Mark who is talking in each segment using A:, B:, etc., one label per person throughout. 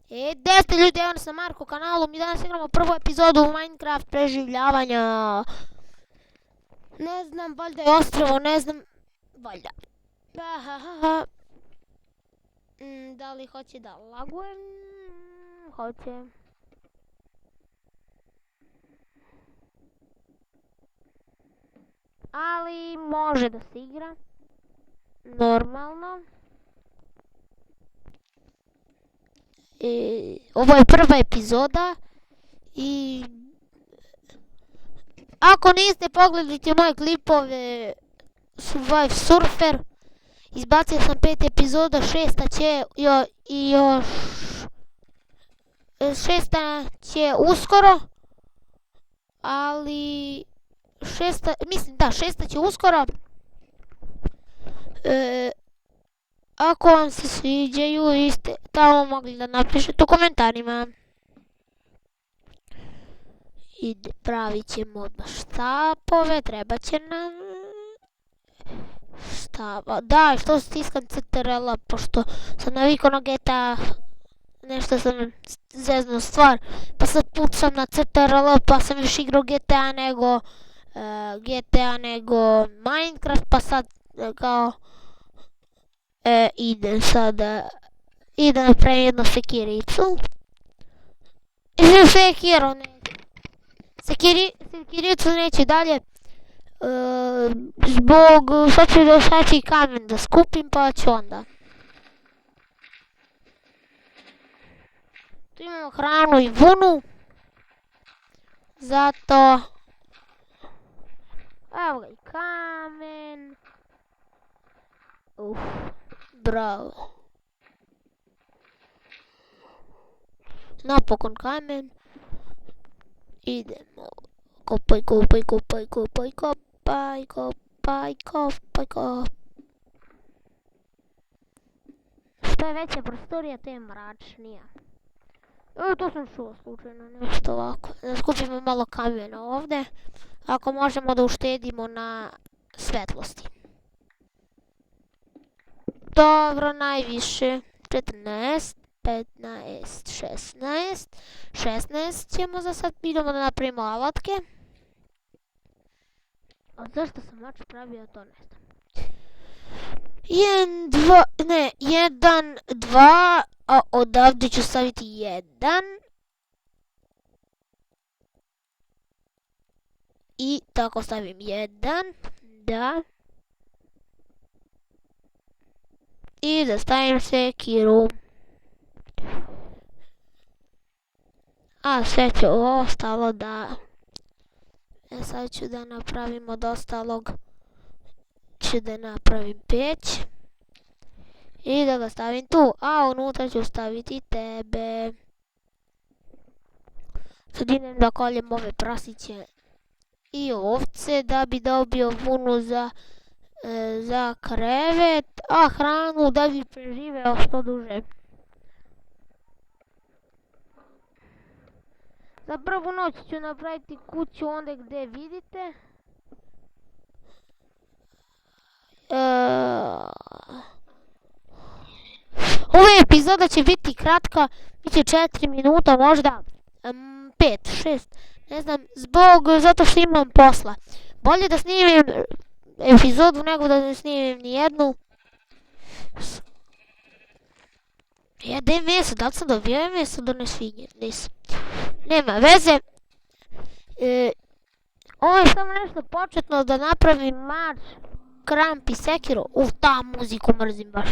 A: Gdje ste ljudi, evo nas na Marko kanalu, mi danas igramo prvu epizodu Minecraft preživljavanja. Ne znam, valjda je ostrvo, ne znam, valjda. Da li hoće da lagujem? Hoće. Ali može da se igra. Normalno. Ovo je prva epizoda i ako niste pogledali moje klipove Survive Surfer, izbacio sam 5 epizoda, šesta će uskoro, ali šesta će uskoro. Ako vam se sviđaju, vi ste tamo mogli da napišete u komentarima. I pravit ćemo odmah štapove, treba će nam štapa. Da, što stiskam CTRL-a, pošto sam navikao na GTA, nešto sam zeznuo stvar, pa sad pucam na CTRL, pa sam još igrao GTA nego Minecraft, pa sad kao idem napravim jednu sekiricu. Sekiricu neće dalje, sad ću i kamen da skupim, pa ću onda. Tu imamo hranu i vunu, zato evo ga i kamen. Bravo. Napokon kamen. Idemo. Kopaj. Što je veća prostorija, to je mračnija. To sam čuo slučajno, nešto ovako. Da skupimo malo kamena ovdje. Ako možemo da uštedimo na svetlosti. Dobro, najviše 14, 15, 16 ćemo za sad, idemo da napravimo alatke. A zašto sam mač pravio, to ne znam. 1, 2, a odavde ću staviti 1. I tako stavim 1, da. I da stavim sekiru. A sve će ovo ostalo da... sad ću da napravim od ostalog. Ću da napravim peć. I da ga stavim tu. A unutra ću staviti tebe. Sad idem da koljem ove prasiće i ovce da bi dobio vunu za krevet, a hranu da bi preživeo što duže. Za prvu noć ću napraviti kuću onda gdje vidite. Ova epizoda će biti kratka, bit će 4 minuta, možda 5, 6, ne znam, zato što imam posla. Bolje da snimim epizodu nego da ne snimim nijednu. Jedem meso, da li sam dobio meso do nesvinje? Nisam. Nema veze. Ovo je samo nešto početno da napravim mač, kramp i sekiru. Ta muziku mrzim baš.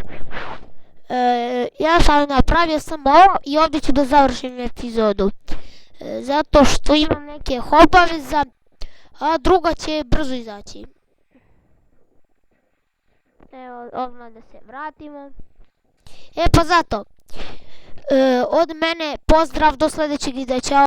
A: Ja sam napravio samo ovo i ovdje ću da završim epizodu. Zato što imam neke obaveza, a druga će brzo izaći. Evo, odmah da se vratimo. Pa zato, od mene pozdrav, do sljedećeg videa, ćao.